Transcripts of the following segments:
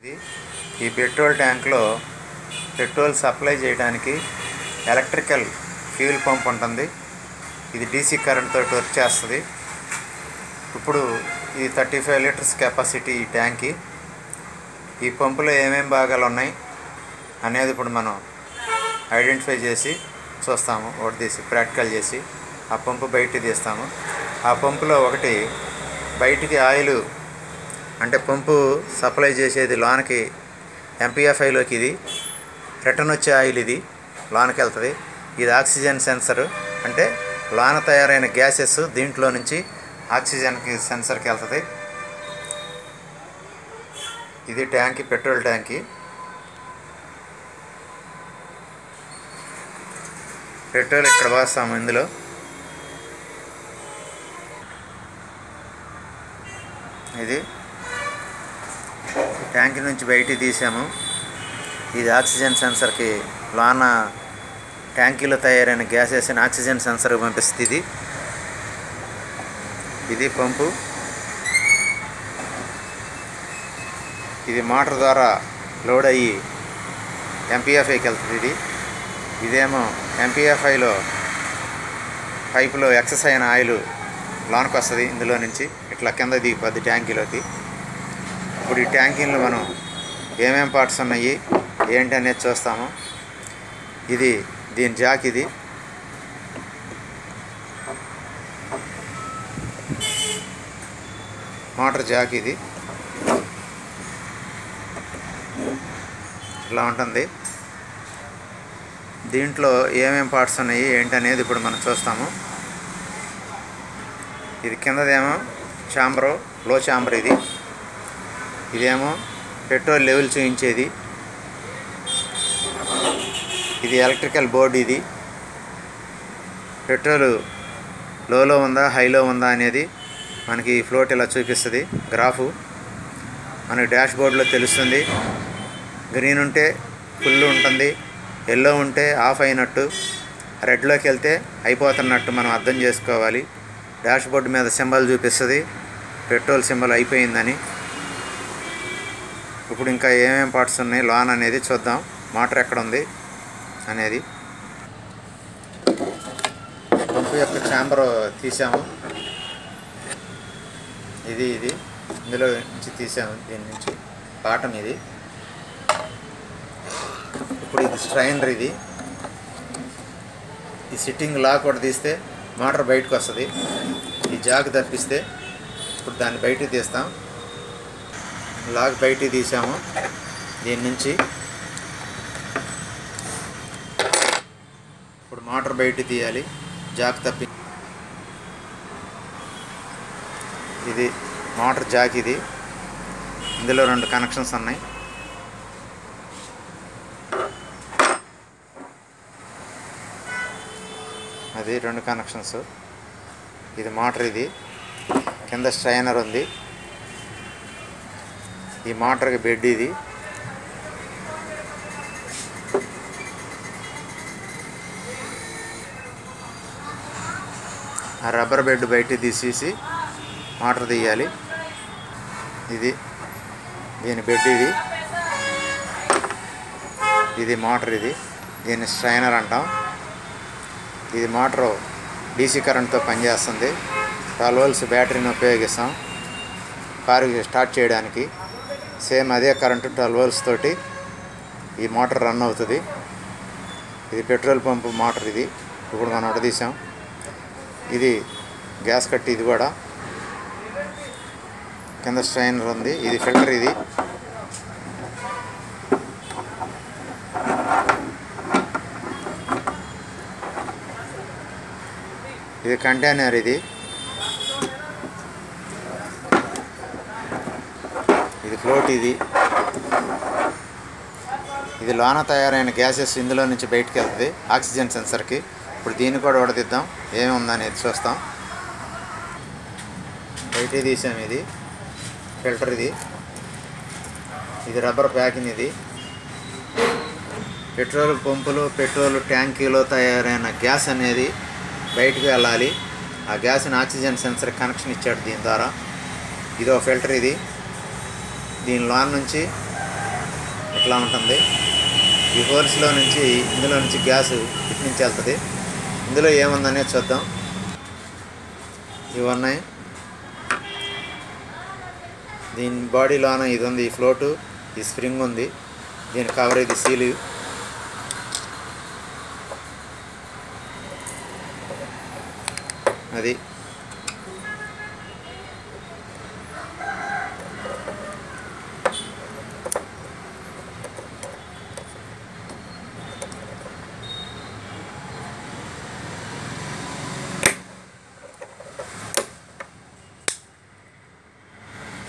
ఇది ఈ పెట్రోల్ ట్యాంక్లో పెట్రోల్ సప్లై చేయడానికి ఎలక్ట్రికల్ ఫ్యూయల్ పంప్ ఉంటుంది. ఇది డీసీ కరెంట్ తోటి వర్క్ చేస్తుంది. ఇప్పుడు ఇది 35 లీటర్స్ కెపాసిటీ ఈ ట్యాంకి. ఈ పంపులో ఏమేమి భాగాలు ఉన్నాయి అనేది ఇప్పుడు మనం ఐడెంటిఫై చేసి చూస్తాము. ఒకటి తీసి ప్రాక్టికల్ చేసి ఆ పంపు బయటికి తీస్తాము. ఆ పంపులో ఒకటి బయటికి ఆయిల్ అంటే పంపు సప్లై చేసేది లోనకి ఎంపీఎఫ్ఐలోకి, ఇది రిటర్న్ వచ్చే ఆయిల్ ఇది లోనకి వెళ్తుంది. ఇది ఆక్సిజన్ సెన్సర్ అంటే లోన తయారైన గ్యాసెస్ దీంట్లో నుంచి ఆక్సిజన్కి సెన్సర్కి వెళ్తుంది. ఇది ట్యాంకి, పెట్రోల్ ట్యాంకి. పెట్రోల్ ఇక్కడ పోస్తాము. ఇందులో ఇది ట్యాంక్ నుంచి బయటికి తీసాము. ఇది ఆక్సిజన్ సెన్సర్కి లోన ట్యాంకీలో తయారైన గ్యాసెస్ని ఆక్సిజన్ సెన్సర్కి పంపిస్తుంది. ఇది పంపు. ఇది మోటార్ ద్వారా లోడ్ అయ్యి ఎంపీఎఫ్ఐకి వెళ్తుంది. ఇదేమో ఎంపీఎఫ్ఐలో పైపులో ఎక్సెస్ అయిన ఆయిల్ లోనకి వస్తుంది. ఇందులో నుంచి ఇట్లా కింద దిగిపోద్ది ట్యాంకీలోకి. ఇప్పుడు ఈ ట్యాంకీలో మనం ఏమేమి పార్ట్స్ ఉన్నాయి ఏంటి అనేది చూస్తాము. ఇది దీని జాక్, ఇది మోటార్ జాక్, ఇది ఇలా ఉంటుంది. దీంట్లో ఏమేమి పార్ట్స్ ఉన్నాయి ఏంటి అనేది ఇప్పుడు మనం చూస్తాము. ఇది కిందదేమో ఛాంబరు, లో ఛాంబర్. ఇదేమో పెట్రోల్ లెవెల్ చూపించేది. ఇది ఎలక్ట్రికల్ బోర్డు. ఇది పెట్రోల్ లోలో ఉందా హైలో ఉందా అనేది మనకి ఫ్లోట్ ఇలా చూపిస్తుంది. గ్రాఫు మనకి డాష్ బోర్డులో తెలుస్తుంది. గ్రీన్ ఉంటే ఫుల్ ఉంటుంది, ఎల్లో ఉంటే ఆఫ్ అయినట్టు, రెడ్లోకి వెళ్తే అయిపోతున్నట్టు మనం అర్థం చేసుకోవాలి. డాష్ బోర్డు మీద సింబల్ చూపిస్తుంది పెట్రోల్ సింబల్ అయిపోయిందని. ఇప్పుడు ఇంకా ఏమేమి పార్ట్స్ ఉన్నాయి లోన్ అనేది చూద్దాం. మోటార్ ఎక్కడ ఉంది అనేది. పంపు యొక్క ఛాంబర్ తీసాము. ఇది ఇందులో నుంచి తీసాము, దీని నుంచి బాటం ఇది. ఇప్పుడు ఇది స్ట్రైనర్. ఇది ఈ సిట్టింగ్ లాక్ కూడా తీస్తే మోటార్ బయటకు వస్తుంది. ఈ జాక్ తప్పిస్తే ఇప్పుడు దాన్ని బయటికి తీస్తాం. లాక్ బయటికి తీసాము. దీని నుంచి ఇప్పుడు మోటార్ బయటికి తీయాలి, జాక్ తప్పి. ఇది మోటార్ జాక్. ఇది ఇందులో 2 కనెక్షన్స్ ఉన్నాయి. అది 2 కనెక్షన్స్. ఇది మోటార్. ఇది కింద స్ట్రైనర్ ఉంది. ఈ మోటార్కి బెడ్. ఇది ఆ రబ్బర్ బెడ్ బయటికి తీసేసి మోటార్ తీయాలి. ఇది దీని బెడ్. ఇది మోటార్. దీన్ని స్ట్రైనర్ అంటాం. ఇది మోటారు డీసీ కరెంట్తో పనిచేస్తుంది. 12 వోల్ట్స్ బ్యాటరీని ఉపయోగిస్తాం కారు స్టార్ట్ చేయడానికి. సేమ్ అదే కరెంటు 12 వోల్ట్స్ తోటి ఈ మోటార్ రన్ అవుతుంది. ఇది పెట్రోల్ పంపు మోటార్. ఇది ఇప్పుడు మనం తీసాం. ఇది గ్యాస్ కట్టి. ఇది కూడా కింద స్ట్రైనర్ ఉంది. ఇది ఫిల్టర్. ఇది కంటైనర్. ఇది ఫ్లోట్. ఇది లోన తయారైన గ్యాసెస్ ఇందులో నుంచి బయటకు వెళ్తుంది ఆక్సిజన్ సెన్సర్కి. ఇప్పుడు దీన్ని కూడా ఉడదిద్దాం, ఏముందనేది చూస్తాం. బయటికి తీసాం. ఇది ఫిల్టర్. ఇది రబ్బర్ ప్యాకింగ్. ఇది పెట్రోల్ పంపులు, పెట్రోల్ ట్యాంకీలో తయారైన గ్యాస్ అనేది బయటకు వెళ్ళాలి. ఆ గ్యాస్ని ఆక్సిజన్ సెన్సర్ కనెక్షన్ ఇచ్చాడు దీని ద్వారా. ఇదో ఫిల్టర్. దీని లోన్ నుంచి ఇట్లా ఉంటుంది. ఈ హోల్స్లో నుంచి ఇందులో నుంచి గ్యాస్ ఇటు నుంచి వెళ్తుంది. ఇందులో ఏముందనేది చూద్దాం. ఇవి ఉన్నాయి. దీని బాడీలోన ఇది ఉంది, ఈ ఫ్లోటు, ఈ స్ప్రింగ్ ఉంది, దీని కవర్, ఇది సీలు. అది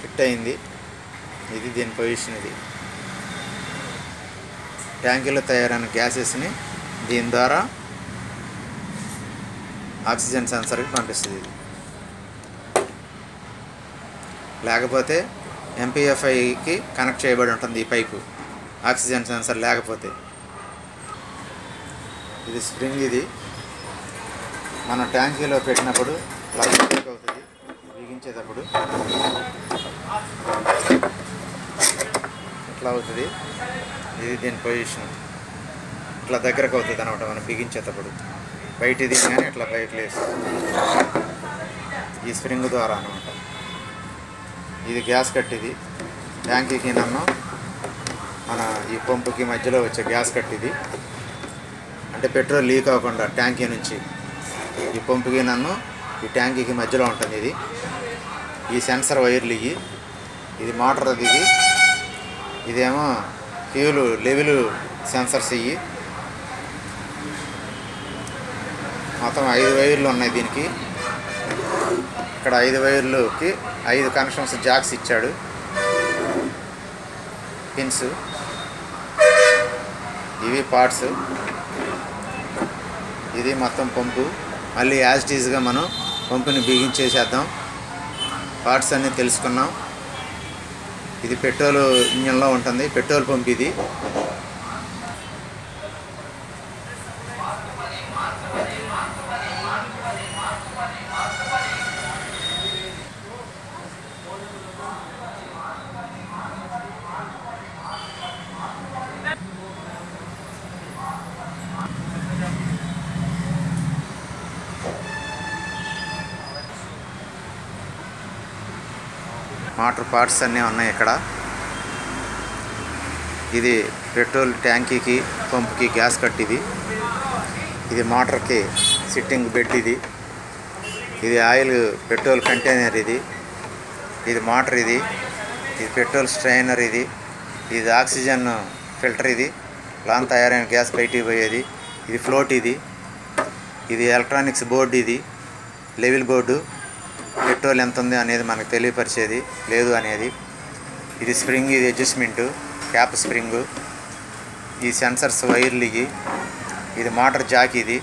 ఫిట్ అయింది. ఇది దీని పొజిషన్. ఇది ట్యాంకీలో తయారైన గ్యాసెస్ని దీని ద్వారా ఆక్సిజన్ సెన్సర్కి పంపిస్తుంది. ఇది లేకపోతే ఎంపీఎఫ్ఐకి కనెక్ట్ చేయబడి ఉంటుంది ఈ పైపు, ఆక్సిజన్ సెన్సర్ లేకపోతే. ఇది స్ప్రింగ్. ఇది మన ట్యాంకీలో పెట్టినప్పుడు ప్లాస్టిక్ అవుతుంది బిగించేటప్పుడు. ఇట్లా అవుతుంది. ఇది దీని పొజిషన్. ఇట్లా దగ్గరకు అవుతుంది అనమాట మనం బిగించేటప్పుడు. బయటిది కానీ ఇట్లా బయట లేస్తుంది ఈ స్ప్రింగ్ ద్వారా అనమాట. ఇది గ్యాస్ కట్. ఇది ట్యాంకీకి నన్ను మన ఈ పంపుకి మధ్యలో వచ్చే గ్యాస్ కట్. ఇది అంటే పెట్రోల్ లీక్ అవ్వకుండా ట్యాంకీ నుంచి ఈ పంపుకి నన్ను ఈ ట్యాంకీకి మధ్యలో ఉంటుంది. ఇది ఈ సెన్సర్ వైర్లు ఇవి. ఇది మోటార్. ఇది ఇదేమో ఫ్యూల్ లెవెల్ సెన్సర్స్. ఇవి మొత్తం 5 వైర్లు ఉన్నాయి దీనికి. ఇక్కడ 5 వైర్లకి 5 కనెక్షన్స్, జాక్స్ ఇచ్చాడు, పిన్స్. ఇవి పార్ట్స్. ఇది మొత్తం పంపు. మళ్ళీ యాజ్ ఇట్ ఈజ్గా మనం పంపుని బిగించేసేద్దాం. పార్ట్స్ అన్నీ తెలుసుకున్నాం. ఇది పెట్రోల్ ఇంజన్లో ఉంటుంది, పెట్రోల్ పంప్. ఇది మోటార్ పార్ట్స్ అన్నీ ఉన్నాయి ఇక్కడ. ఇది పెట్రోల్ ట్యాంకీకి పంపుకి గ్యాస్ కట్. ఇది మోటార్కి సిట్టింగ్ బెడ్. ఇది ఆయిల్ పెట్రోల్ కంటైనర్. ఇది మోటార్. ఇది పెట్రోల్ స్ట్రైనర్. ఇది ఆక్సిజన్ ఫిల్టర్. ఇది లాన్ తయారైన గ్యాస్ బయటికి పోయేది. ఇది ఫ్లోట్. ఇది ఎలక్ట్రానిక్స్ బోర్డు. ఇది లెవెల్ బోర్డు. పెట్రోల్ ఎంత ఉంది అనేది మనకు తెలియపరిచేది లేదు అనేది. ఇది స్ప్రింగ్. ఇది అడ్జస్ట్మెంటు క్యాప్ స్ప్రింగు. ఈ సెన్సర్స్ వైర్లు. ఇది మోటార్ జాక్. ఇది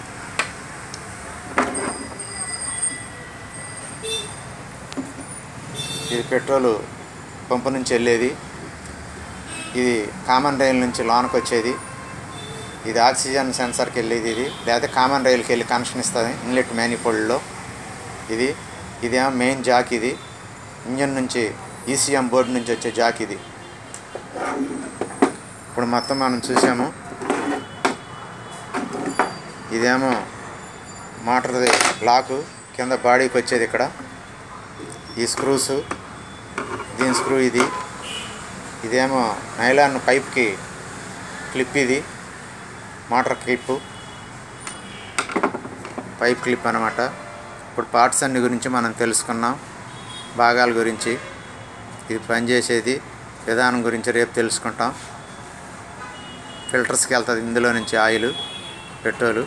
పెట్రోల్ పంపు నుంచి వెళ్ళేది. ఇది కామన్ రైల్ నుంచి లోనకు వచ్చేది. ఇది ఆక్సిజన్ సెన్సర్కి వెళ్ళేది. ఇది లేకపోతే కామన్ రైల్కి వెళ్ళి కనెక్షన్ ఇస్తుంది ఇన్లెట్ మ్యానిఫోల్డ్లో. ఇదేమో మెయిన్ జాక్. ఇది ఇంజన్ నుంచి ఈసీఎం బోర్డు నుంచి వచ్చే జాక్. ఇది ఇప్పుడు మొత్తం మనం చూసాము. ఇదేమో మోటార్ది బ్లాకు, కింద బాడీకి వచ్చేది ఇక్కడ. ఈ స్క్రూస్, దీని స్క్రూ. ఇదేమో నైలాన్ పైప్కి క్లిప్. ఇది మోటార్ క్లిప్, పైప్ క్లిప్ అన్నమాట. ఇప్పుడు పార్ట్స్ అన్ని గురించి మనం తెలుసుకున్నాం, భాగాల గురించి. ఇది పనిచేసేది విధానం గురించి రేపు తెలుసుకుంటాం. ఫిల్టర్స్కి వెళ్తుంది ఇందులో నుంచి ఆయిల్, పెట్రోలు.